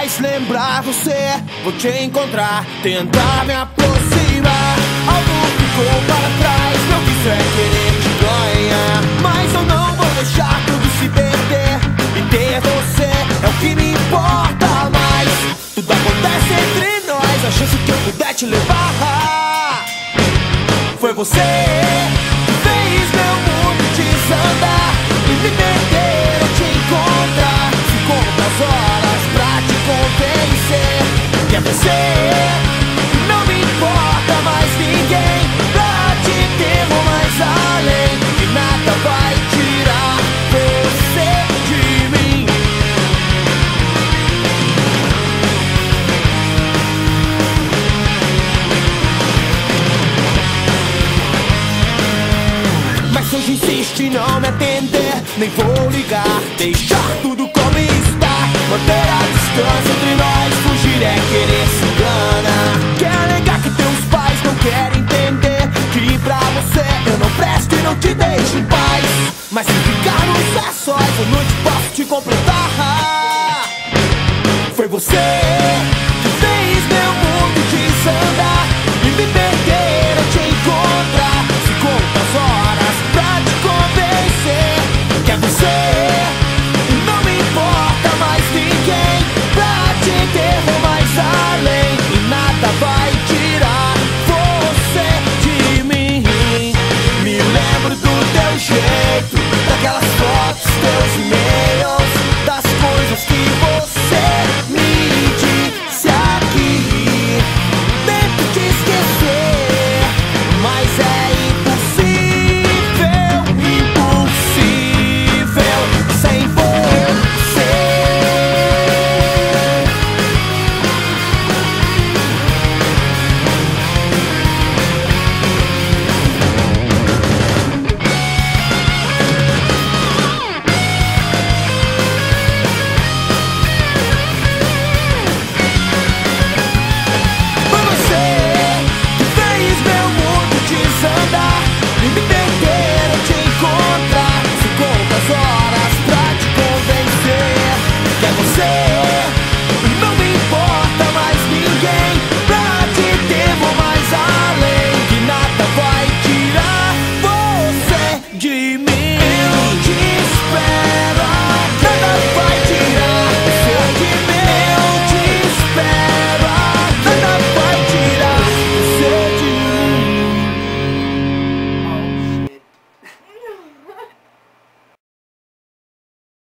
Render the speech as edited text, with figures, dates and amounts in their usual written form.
faz lembrar você. Vou te encontrar, tentar me aproximar. Algo ficou para trás, meu vício é querer te ganhar. Mas eu não vou deixar tudo se perder. E ter você é o que me importa mais. Tudo acontece entre nós, a chance que eu puder te levar. Foi você que fez meu mundo desandar e me perder ou te encontrar. Se conta as horas pra te convencer que é você, não me importa mais ninguém. Pra te ter vou mais além, que nada vai tirar você de mim. Mas se hoje insiste em não me atender, nem vou ligar, deixar tudo como está. Manter a distância entre nós, fugir é querer se enganar. Quer negar que teus pais não querem entender que pra você eu não presto e não te deixo em paz. Mas se ficarmos a sós, eu não te posso te completar. Foi você que fez meu mundo desandar e me perder ou te encontrar. Se conta as horas pra te convencer que é você.